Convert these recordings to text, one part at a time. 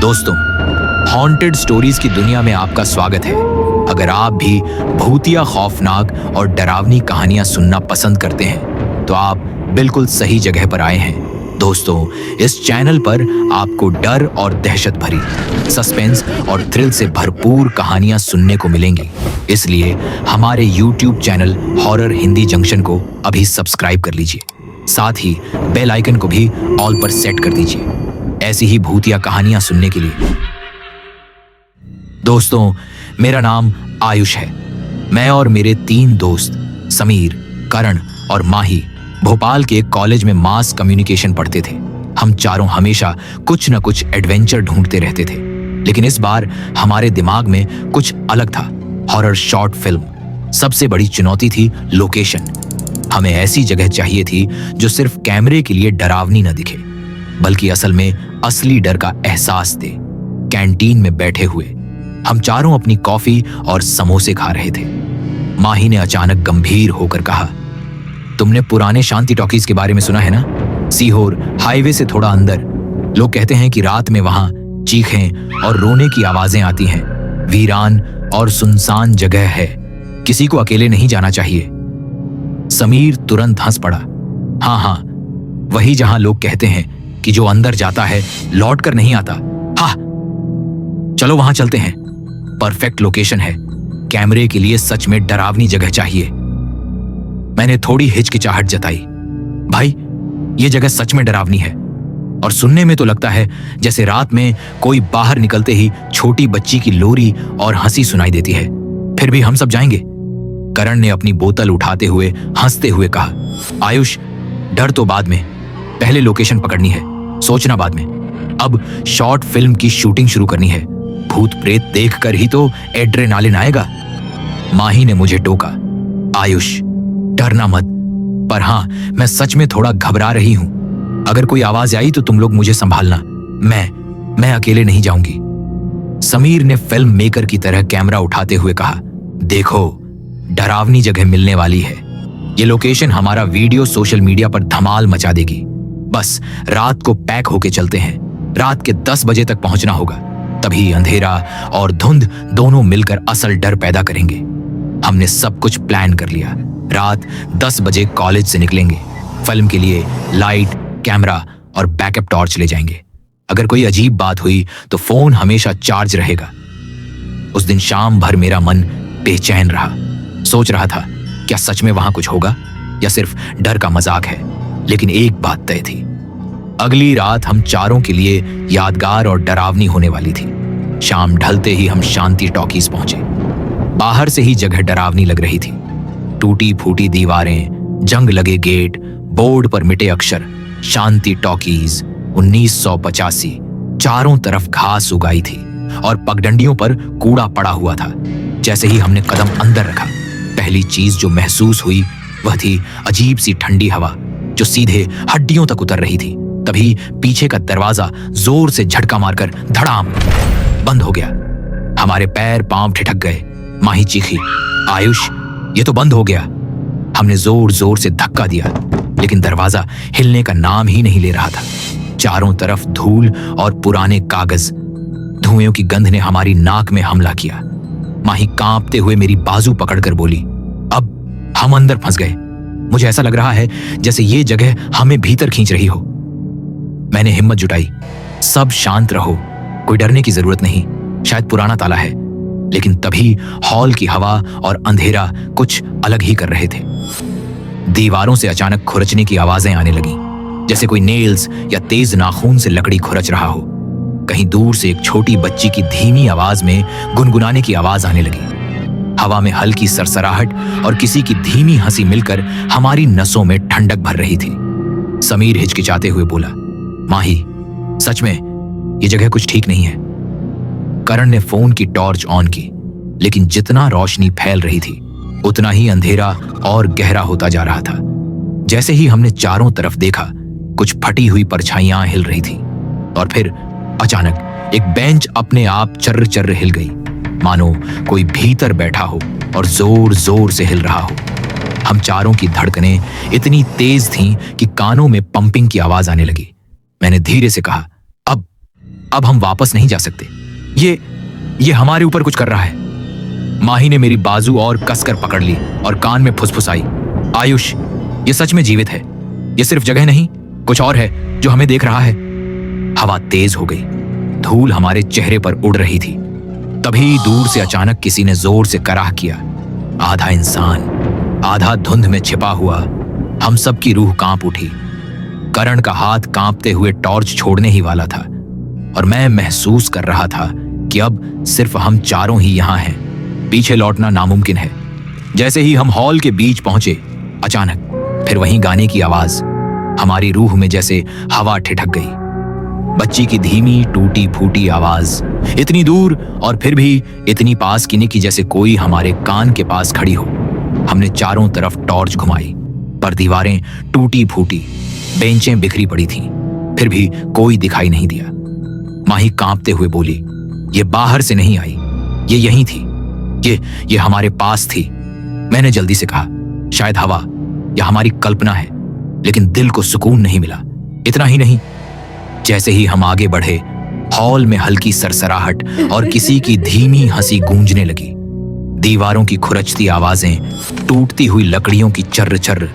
दोस्तों, haunted stories की दुनिया में आपका स्वागत है। अगर आप भी भूतिया, खौफनाक और डरावनी कहानियां सुनना पसंद करते हैं तो आप बिल्कुल सही जगह पर आए हैं। दोस्तों, इस चैनल पर आपको डर और दहशत भरी, सस्पेंस और थ्रिल से भरपूर कहानियां सुनने को मिलेंगी। इसलिए हमारे YouTube channel horror Hindi junction को अभी सब्सक्राइब कर लीजिए। साथ ही बेल आइकन को भी ऑल पर सेट कर दीजिए ऐसी ही भूतिया कहानियां सुनने के लिए। दोस्तों, मेरा नाम आयुष है। मैं और मेरे 3 दोस्त समीर, करण और माही भोपाल के कॉलेज में मास कम्युनिकेशन पढ़ते थे। हम चारों हमेशा कुछ न कुछ एडवेंचर ढूंढते रहते थे, लेकिन इस बार हमारे दिमाग में कुछ अलग था। Horror short film. सबसे बड़ी चुनौती थी लोकेशन। हमें ऐसी जगह चाहिए थी जो सिर्फ कैमरे के लिए डरावनी न दिखे, बल्कि असल में असली डर का एहसास दे। कैंटीन में बैठे हुए हम चारों अपनी कॉफी और समोसे खा रहे थे। माही ने अचानक गंभीर होकर कहा, तुमने पुराने शांति टॉकीज के बारे में सुना है ना? सीहोर हाईवे से थोड़ा अंदर। लोग कहते हैं कि रात में वहां चीखें और रोने की आवाजें आती हैं। वीरान और सुनसान जगह है, किसी को अकेले नहीं जाना चाहिए। समीर तुरंत हंस पड़ा। हाँ, वही जहां लोग कहते हैं कि जो अंदर जाता है लौट कर नहीं आता। हाँ, चलो वहां चलते हैं। परफेक्ट लोकेशन है। कैमरे के लिए सच में डरावनी जगह चाहिए। मैंने थोड़ी हिचकिचाहट जताई। भाई, ये जगह सच में डरावनी है और सुनने में तो लगता है जैसे रात में कोई बाहर निकलते ही छोटी बच्ची की लोरी और हंसी सुनाई देती है। फिर भी हम सब जाएंगे। करण ने अपनी बोतल उठाते हुए हंसते हुए कहा, आयुष, डर तो बाद में, पहले लोकेशन पकड़नी है, सोचना बाद में। अब शॉर्ट फिल्म की शूटिंग शुरू करनी है। भूत प्रेत देखकर ही तो एड्रेनालिन आएगा। माही ने मुझे टोका, आयुष, डरना मत, पर हाँ, मैं सच में थोड़ा घबरा रही हूं। अगर कोई आवाज आई तो तुम लोग मुझे संभालना। मैं अकेले नहीं जाऊंगी। समीर ने फिल्म मेकर की तरह कैमरा उठाते हुए कहा, देखो, डरावनी जगह मिलने वाली है। ये लोकेशन हमारा वीडियो सोशल मीडिया पर धमाल मचा देगी। बस रात को पैक होके चलते हैं। रात के 10 बजे तक पहुंचना होगा, तभी अंधेरा और धुंध दोनों मिलकर असल डर पैदा करेंगे। हमने सब कुछ प्लान कर लिया। रात 10 बजे कॉलेज से निकलेंगे। फिल्म के लिए लाइट, कैमरा और बैकअप टॉर्च ले जाएंगे। अगर कोई अजीब बात हुई तो फोन हमेशा चार्ज रहेगा। उस दिन शाम भर मेरा मन बेचैन रहा। सोच रहा था, क्या सच में वहां कुछ होगा या सिर्फ डर का मजाक है? लेकिन एक बात तय थी, अगली रात हम चारों के लिए यादगार और डरावनी होने वाली थी। शाम ढलते ही हम शांति टॉकीज पहुंचे। बाहर से ही जगह डरावनी लग रही थी। टूटी फूटी दीवारें, जंग लगे गेट, बोर्ड पर मिटे अक्षर, शांति टॉकीज 1985। चारों तरफ घास उगाई थी और पगडंडियों पर कूड़ा पड़ा हुआ था। जैसे ही हमने कदम अंदर रखा, पहली चीज जो महसूस हुई वह थी अजीब सी ठंडी हवा जो सीधे हड्डियों तक उतर रही थी। तभी पीछे का दरवाजा जोर से झटका मारकर धड़ाम बंद हो गया। हमारे पैर पांव ठिठक गए। माही चीखी, आयुष, ये तो बंद हो गया। हमने जोर जोर से धक्का दिया, लेकिन दरवाजा हिलने का नाम ही नहीं ले रहा था। चारों तरफ धूल और पुराने कागज। धुएं की गंध ने हमारी नाक में हमला किया। माही कांपते हुए मेरी बाजू पकड़कर बोली, अब हम अंदर फंस गए। मुझे ऐसा लग रहा है जैसे ये जगह हमें भीतर खींच रही हो। मैंने हिम्मत जुटाई, सब शांत रहो, कोई डरने की जरूरत नहीं, शायद पुराना ताला है। लेकिन तभी हॉल की हवा और अंधेरा कुछ अलग ही कर रहे थे। दीवारों से अचानक खुरचने की आवाजें आने लगी, जैसे कोई नेल्स या तेज नाखून से लकड़ी खुरच रहा हो। कहीं दूर से एक छोटी बच्ची की धीमी आवाज में गुनगुनाने की आवाज आने लगी। हवा में हल्की सरसराहट और किसी की धीमी हंसी मिलकर हमारी नसों में ठंडक भर रही थी। समीर हिचकिचाते हुए बोला, माही, सच में ये जगह कुछ ठीक नहीं है। करण ने फोन की टॉर्च ऑन की, लेकिन जितना रोशनी फैल रही थी उतना ही अंधेरा और गहरा होता जा रहा था। जैसे ही हमने चारों तरफ देखा, कुछ फटी हुई परछाइयां हिल रही थी और फिर अचानक एक बेंच अपने आप चर्र चर्र हिल गई, मानो कोई भीतर बैठा हो और जोर जोर से हिल रहा हो। हम चारों की धड़कनें इतनी तेज थीं कि कानों में पंपिंग की आवाज आने लगी। मैंने धीरे से कहा, अब अब हम वापस नहीं जा सकते। ये हमारे ऊपर कुछ कर रहा है। माही ने मेरी बाजू और कसकर पकड़ ली और कान में फुसफुसाई, आयुष, ये सच में जीवित है। ये सिर्फ जगह नहीं, कुछ और है जो हमें देख रहा है। हवा तेज हो गई, धूल हमारे चेहरे पर उड़ रही थी। तभी दूर से अचानक किसी ने जोर से कराह किया। आधा इंसान, आधा धुंध में छिपा हुआ। हम सब की रूह कांप उठी। करण का हाथ कांपते हुए टॉर्च छोड़ने ही वाला था और मैं महसूस कर रहा था कि अब सिर्फ हम चारों ही यहां हैं। पीछे लौटना नामुमकिन है। जैसे ही हम हॉल के बीच पहुंचे, अचानक फिर वहीं गाने की आवाज। हमारी रूह में जैसे हवा ठिठक गई। बच्ची की धीमी टूटी फूटी आवाज, इतनी दूर और फिर भी इतनी पास की नहीं कि जैसे कोई हमारे कान के पास खड़ी हो। हमने चारों तरफ टॉर्च घुमाई, पर दीवारें टूटी फूटी, बेंचें बिखरी पड़ी थीं, फिर भी कोई दिखाई नहीं दिया। माही कांपते हुए बोली, ये बाहर से नहीं आई, ये यहीं थी, ये हमारे पास थी। मैंने जल्दी से कहा, शायद हवा या हमारी कल्पना है, लेकिन दिल को सुकून नहीं मिला। इतना ही नहीं, जैसे ही हम आगे बढ़े, हॉल में हल्की सरसराहट और किसी की धीमी हंसी गूंजने लगी। दीवारों की खुरचती आवाजें, टूटती हुई लकड़ियों की चर्र चर्र,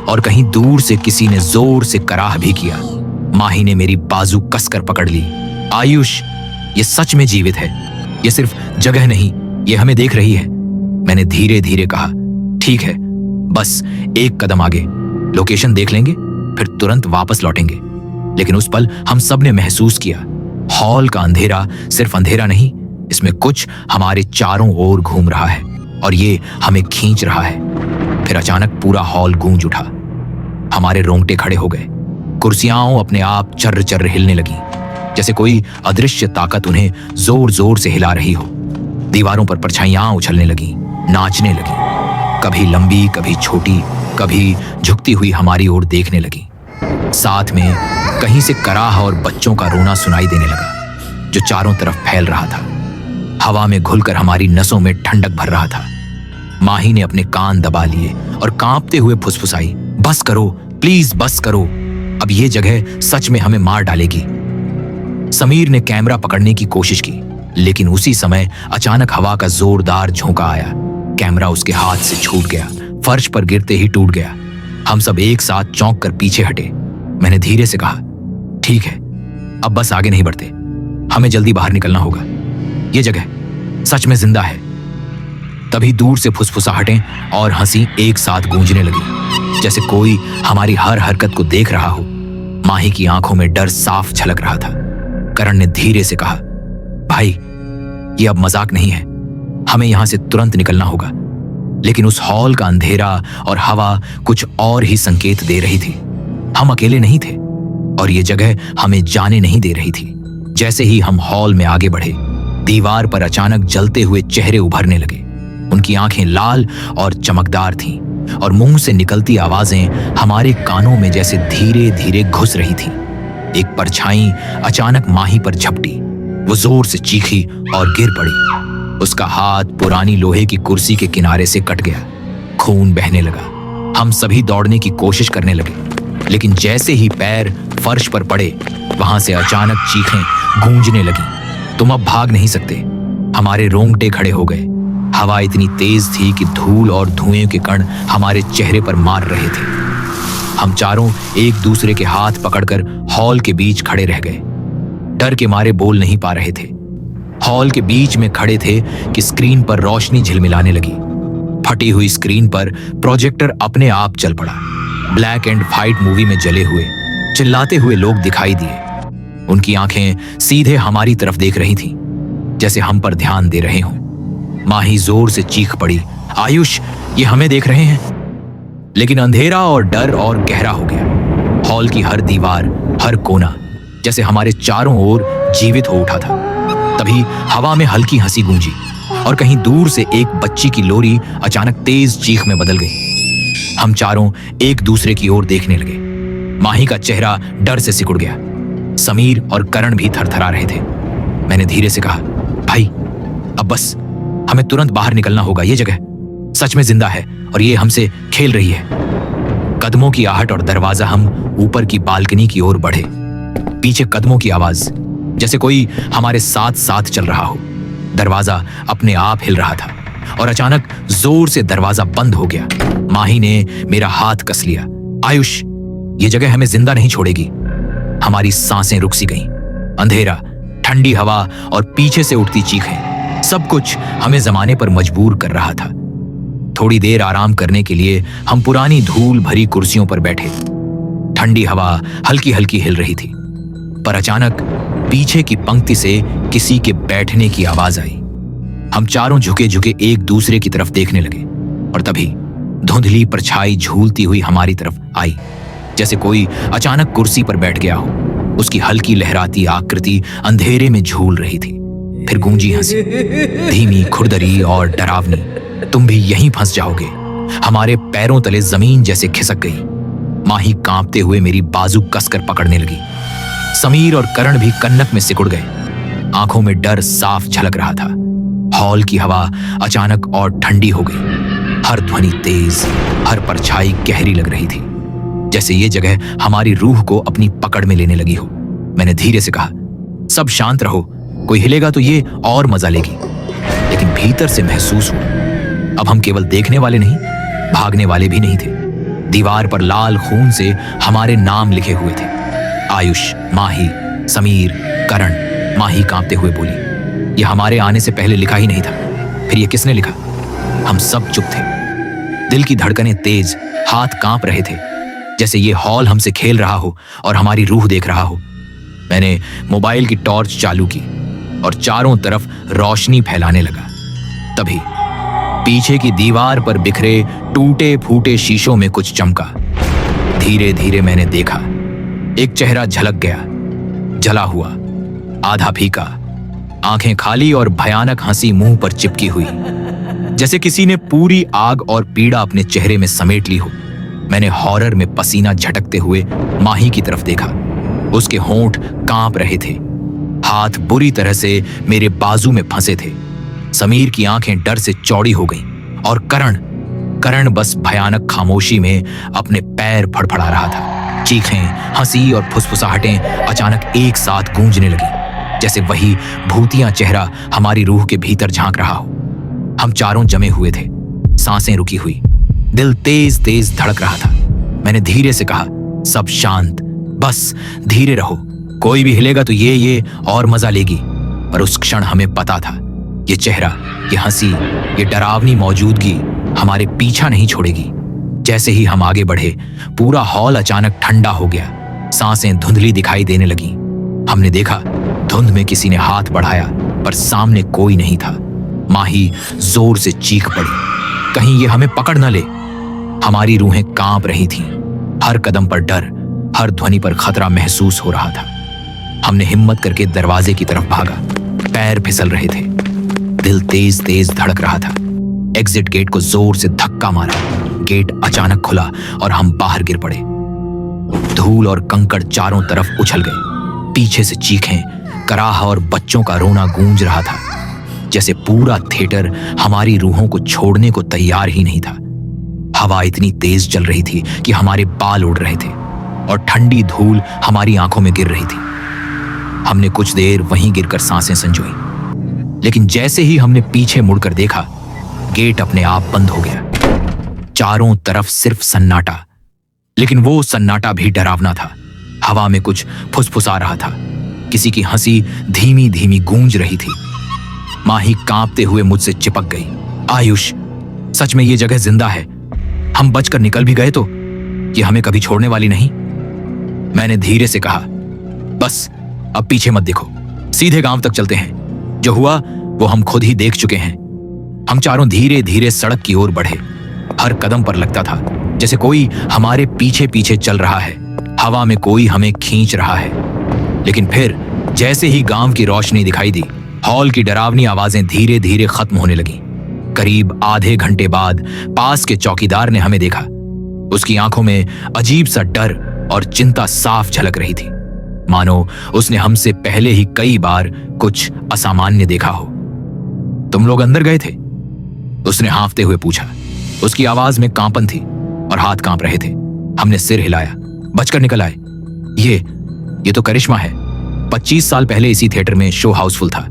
और कहीं दूर से किसी ने जोर से कराह भी किया। माही ने मेरी बाजू कसकर पकड़ ली। आयुष, ये सच में जीवित है। ये सिर्फ जगह नहीं, ये हमें देख रही है। मैंने धीरे धीरे कहा, ठीक है, बस एक कदम आगे, लोकेशन देख लेंगे, फिर तुरंत वापस लौटेंगे। लेकिन उस पल हम सब ने महसूस किया, हॉल का अंधेरा सिर्फ अंधेरा नहीं, इसमें कुछ हमारे चारों ओर घूम रहा है और ये हमें खींच रहा है। फिर अचानक पूरा हॉल गूंज उठा। हमारे रोंगटे खड़े हो गए। कुर्सियां अपने आप चर्र चर्र हिलने लगी, जैसे कोई अदृश्य ताकत उन्हें जोर जोर से हिला रही हो। दीवारों पर परछाइयां उछलने लगी, नाचने लगी, कभी लंबी, कभी छोटी, कभी झुकती हुई हमारी ओर देखने लगी। साथ में कहीं से कराह और बच्चों का रोना सुनाई देने लगा, जो चारों तरफ फैल रहा था। हवा में घुलकर हमारी नसों में ठंडक भर रहा था। माही ने अपने कान दबा लिए और कांपते हुए फुसफुसाई, बस करो, प्लीज बस करो, अब ये जगह सच में हमें मार डालेगी। समीर ने कैमरा पकड़ने की कोशिश की, लेकिन उसी समय अचानक हवा का जोरदार झोंका आया। कैमरा उसके हाथ से छूट गया, फर्श पर गिरते ही टूट गया। हम सब एक साथ चौंक कर पीछे हटे। मैंने धीरे से कहा, ठीक है, अब बस आगे नहीं बढ़ते, हमें जल्दी बाहर निकलना होगा। ये जगह सच में जिंदा है। तभी दूर से फुसफुसाहटें और हंसी एक साथ गूंजने लगी, जैसे कोई हमारी हर हरकत को देख रहा हो। माही की आंखों में डर साफ झलक रहा था। करण ने धीरे से कहा, भाई, ये अब मजाक नहीं है, हमें यहां से तुरंत निकलना होगा। लेकिन उस हॉल का अंधेरा और हवा कुछ और ही संकेत दे रही थी। हम अकेले नहीं थे और ये जगह हमें जाने नहीं दे रही थी। जैसे ही हम हॉल में आगे बढ़े, दीवार पर अचानक जलते हुए चेहरे उभरने लगे। उनकी आंखें लाल और चमकदार थीं और मुंह से निकलती आवाजें हमारे कानों में जैसे धीरे धीरे घुस रही थीं। एक परछाई अचानक माही पर झपटी। वो जोर से चीखी और गिर पड़ी। उसका हाथ पुरानी लोहे की कुर्सी के किनारे से कट गया। खून बहने लगा। हम सभी दौड़ने की कोशिश करने लगे, लेकिन जैसे ही पैर फर्श पर पड़े, वहां से अचानक चीखें गूंजने लगी, तुम अब भाग नहीं सकते। हमारे रोंगटे खड़े हो गए। हवा इतनी तेज थी कि धूल और धुएं के कण हमारे चेहरे पर मार रहे थे। हम चारों एक दूसरे के हाथ पकड़कर हॉल के बीच खड़े रह गए। डर के मारे बोल नहीं पा रहे थे। हॉल के बीच में खड़े थे कि स्क्रीन पर रोशनी झिलमिलाने लगी। फटी हुई स्क्रीन पर प्रोजेक्टर अपने आप चल पड़ा। ब्लैक एंड व्हाइट मूवी में जले हुए चिल्लाते हुए लोग दिखाई दिए। उनकी आंखें सीधे हमारी तरफ देख रही थीं, जैसे हम पर ध्यान दे रहे हों। माही जोर से चीख पड़ी, आयुष, ये हमें देख रहे हैं। लेकिन अंधेरा और डर और गहरा हो गया। हॉल की हर दीवार, हर कोना जैसे हमारे चारों ओर जीवित हो उठा था। तभी हवा में हल्की हंसी गूंजी और कहीं दूर से एक बच्ची की लोरी अचानक तेज चीख में बदल गई। हम चारों एक दूसरे की ओर देखने लगे। माही का चेहरा डर से सिकुड़ गया। समीर और करण भी थरथरा रहे थे। मैंने धीरे से कहा, भाई, अब बस हमें तुरंत बाहर निकलना होगा। ये जगह सच में जिंदा है और ये हमसे खेल रही है। कदमों की आहट और दरवाजा। हम ऊपर की बालकनी की ओर बढ़े। पीछे कदमों की आवाज, जैसे कोई हमारे साथ साथ चल रहा हो। दरवाजा अपने आप हिल रहा था और अचानक जोर से दरवाजा बंद हो गया। माही ने मेरा हाथ कस लिया। आयुष, ये जगह हमें जिंदा नहीं छोड़ेगी। हमारी सांसें रुक सी गईं। अंधेरा, ठंडी हवा और पीछे से उठती चीखें, सब कुछ हमें जमाने पर मजबूर कर रहा था। थोड़ी देर आराम करने के लिए हम पुरानी धूल भरी कुर्सियों पर बैठे। ठंडी हवा हल्की हल्की हिल रही थी, पर अचानक पीछे की पंक्ति से किसी के बैठने की आवाज आई। हम चारों झुके झुके एक दूसरे की तरफ देखने लगे और तभी धुंधली परछाई झूलती हुई हमारी तरफ आई, जैसे कोई अचानक कुर्सी पर बैठ गया हो। उसकी हल्की लहराती आकृति अंधेरे में झूल रही थी। फिर गूंजी हंसी, धीमी, खुरदरी और डरावनी। तुम भी यहीं फंस जाओगे। हमारे पैरों तले जमीन जैसे खिसक गई। माही कांपते हुए मेरी बाजू कसकर पकड़ने लगी। समीर और करण भी कन्नक में सिकुड़ गए। आंखों में डर साफ झलक रहा था। हॉल की हवा अचानक और ठंडी हो गई। हर ध्वनि तेज, हर परछाई गहरी लग रही थी, जैसे ये जगह हमारी रूह को अपनी पकड़ में लेने लगी हो। मैंने धीरे से कहा, सब शांत रहो, कोई हिलेगा तो ये और मजा लेगी। लेकिन भीतर से महसूस हुआ, अब हम केवल देखने वाले नहीं, भागने वाले भी नहीं थे। दीवार पर लाल खून से हमारे नाम लिखे हुए थे। आयुष, माही, समीर, करण। माही कांपते हुए बोली, ये हमारे आने से पहले लिखा ही नहीं था। फिर ये किसने लिखा? हम सब चुप थे। दिल की धड़कनें तेज, हाथ कांप रहे थे, जैसे ये हॉल हमसे खेल रहा हो और हमारी रूह देख रहा हो। मैंने मोबाइल की टॉर्च चालू की और चारों तरफ रोशनी फैलाने लगा। तभी पीछे की दीवार पर बिखरे टूटे फूटे शीशों में कुछ चमका। धीरे धीरे मैंने देखा, एक चेहरा झलक गया, जला हुआ, आधा फीका, आंखें खाली और भयानक हंसी मुंह पर चिपकी हुई, जैसे किसी ने पूरी आग और पीड़ा अपने चेहरे में समेट ली हो। मैंने हॉरर में पसीना झटकते हुए माही की तरफ देखा। उसके होंठ कांप रहे थे, हाथ बुरी तरह से मेरे बाजू में फंसे थे। समीर की आंखें डर से चौड़ी हो गईं और करण बस भयानक खामोशी में अपने पैर फड़फड़ा रहा था। चीखें, हंसी और फुसफुसाहटें अचानक एक साथ गूंजने लगी, जैसे वही भूतिया चेहरा हमारी रूह के भीतर झांक रहा हो। हम चारों जमे हुए थे, सांसें रुकी हुई, दिल तेज तेज धड़क रहा था। मैंने धीरे से कहा, सब शांत, बस धीरे रहो, कोई भी हिलेगा तो ये और मजा लेगी। पर उस क्षण हमें पता था, ये चेहरा, ये हंसी, ये डरावनी मौजूदगी हमारे पीछा नहीं छोड़ेगी। जैसे ही हम आगे बढ़े, पूरा हॉल अचानक ठंडा हो गया। सांसें धुंधली दिखाई देने लगी। हमने देखा, धुंध में किसी ने हाथ बढ़ाया, पर सामने कोई नहीं था। माही जोर से चीख पड़ी, कहीं ये हमें पकड़ न ले। हमारी रूहें कांप रही थीं। हर कदम पर डर, हर ध्वनि पर खतरा महसूस हो रहा था। हमने हिम्मत करके दरवाजे की तरफ भागा। पैर फिसल रहे थे, दिल तेज तेज धड़क रहा था। एग्जिट गेट को जोर से धक्का मारा। गेट अचानक खुला और हम बाहर गिर पड़े। धूल और कंकड़ चारों तरफ उछल गए। पीछे से चीखें, कराह और बच्चों का रोना गूंज रहा था, जैसे पूरा थिएटर हमारी रूहों को छोड़ने को तैयार ही नहीं था। हवा इतनी तेज चल रही थी कि हमारे बाल उड़ रहे थे और ठंडी धूल हमारी आंखों में गिर रही थी। हमने कुछ देर वहीं गिरकर सांसें संजोई, लेकिन जैसे ही हमने पीछे मुड़कर देखा, गेट अपने आप बंद हो गया। चारों तरफ सिर्फ सन्नाटा, लेकिन वो सन्नाटा भी डरावना था। हवा में कुछ फुसफुसा रहा था, किसी की हंसी धीमी धीमी गूंज रही थी। माही कांपते हुए मुझसे चिपक गई। आयुष, सच में ये जगह जिंदा है? हम बचकर निकल भी गए तो ये हमें कभी छोड़ने वाली नहीं। मैंने धीरे से कहा, बस अब पीछे मत देखो, सीधे गांव तक चलते हैं। जो हुआ वो हम खुद ही देख चुके हैं। हम चारों धीरे धीरे सड़क की ओर बढ़े। हर कदम पर लगता था जैसे कोई हमारे पीछे पीछे चल रहा है। हवा में कोई हमें खींच रहा है। लेकिन फिर जैसे ही गांव की रोशनी दिखाई दी, हॉल की डरावनी आवाजें धीरे धीरे खत्म होने लगीं। करीब आधे घंटे बाद पास के चौकीदार ने हमें देखा। उसकी आंखों में अजीब सा डर और चिंता साफ झलक रही थी, मानो उसने हमसे पहले ही कई बार कुछ असामान्य देखा हो। तुम लोग अंदर गए थे? उसने हाँफते हुए पूछा। उसकी आवाज में कांपन थी और हाथ कांप रहे थे। हमने सिर हिलाया। बचकर निकल आए। ये तो करिश्मा है। 25 साल पहले इसी थिएटर में शो हाउसफुल था,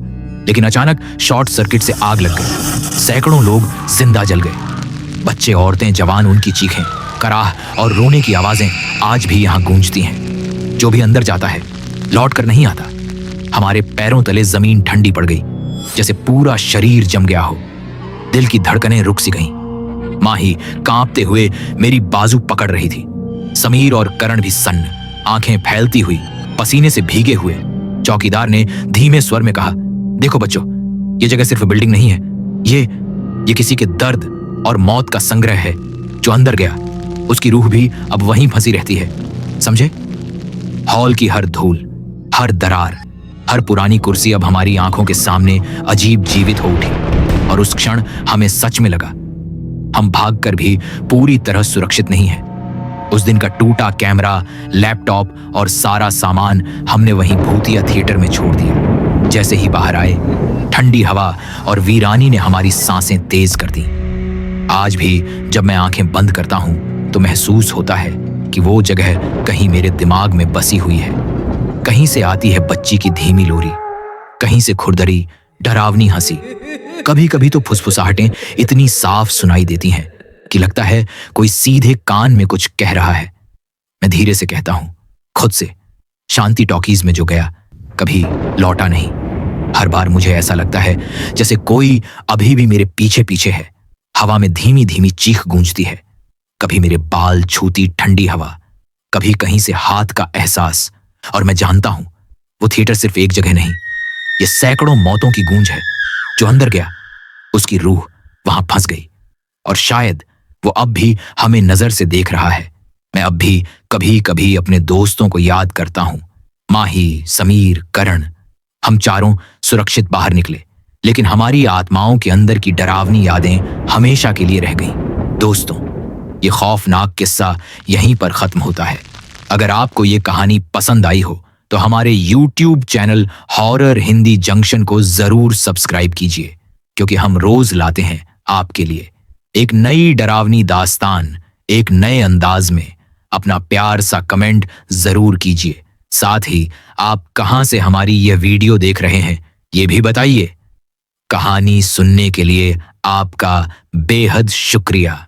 लेकिन अचानक शॉर्ट सर्किट से आग लग गई। सैकड़ों लोग जिंदा जल गए। बच्चे, औरतें, जवान, उनकी चीखें, कराह और रोने की आवाजें आज भी यहां गूंजती हैं। जो भी अंदर जाता है लौट कर नहीं आता। हमारे पैरों तले जमीन ठंडी पड़ गई, जैसे पूरा शरीर जम गया हो। दिल की धड़कनें रुक सी गईं। माही कांपते हुए मेरी बाजू पकड़ रही थी। समीर और करण भी सन्न, आंखें फैलती हुई, पसीने से भीगे हुए। चौकीदार ने धीमे स्वर में कहा, देखो बच्चों, ये जगह सिर्फ बिल्डिंग नहीं है, ये किसी के दर्द और मौत का संग्रह है। जो अंदर गया उसकी रूह भी अब वहीं फंसी रहती है, समझे? हॉल की हर धूल, हर दरार, हर पुरानी कुर्सी अब हमारी आंखों के सामने अजीब जीवित हो उठी। और उस क्षण हमें सच में लगा हम भागकर भी पूरी तरह सुरक्षित नहीं हैं। उस दिन का टूटा कैमरा, लैपटॉप और सारा सामान हमने वहीं भूतिया थिएटर में छोड़ दिया। जैसे ही बाहर आए, ठंडी हवा और वीरानी ने हमारी सांसें तेज कर दी। आज भी जब मैं आंखें बंद करता हूं तो महसूस होता है कि वो जगह कहीं मेरे दिमाग में बसी हुई है। कहीं से आती है बच्ची की धीमी लोरी, कहीं से खुरदरी डरावनी हंसी, कभी कभी तो फुसफुसाहटें इतनी साफ सुनाई देती हैं कि लगता है कोई सीधे कान में कुछ कह रहा है। मैं धीरे से कहता हूं खुद से, शांति टॉकीज में जो गया कभी लौटा नहीं। हर बार मुझे ऐसा लगता है जैसे कोई अभी भी मेरे पीछे पीछे है। हवा में धीमी धीमी चीख गूंजती है, कभी मेरे बाल छूती ठंडी हवा, कभी कहीं से हाथ का एहसास। और मैं जानता हूं वो थिएटर सिर्फ एक जगह नहीं, ये सैकड़ों मौतों की गूंज है। जो अंदर गया उसकी रूह वहां फंस गई, और शायद वो अब भी हमें नजर से देख रहा है। मैं अब भी कभी कभी अपने दोस्तों को याद करता हूं, माही, समीर, करण। हम चारों सुरक्षित बाहर निकले, लेकिन हमारी आत्माओं के अंदर की डरावनी यादें हमेशा के लिए रह गईं। दोस्तों, ये खौफनाक किस्सा यहीं पर खत्म होता है। अगर आपको ये कहानी पसंद आई हो तो हमारे YouTube channel horror Hindi junction को जरूर सब्सक्राइब कीजिए, क्योंकि हम रोज लाते हैं आपके लिए एक नई डरावनी दास्तान, एक नए अंदाज में। अपना प्यार सा कमेंट जरूर कीजिए। साथ ही आप कहां से हमारी यह वीडियो देख रहे हैं ये भी बताइए। कहानी सुनने के लिए आपका बेहद शुक्रिया।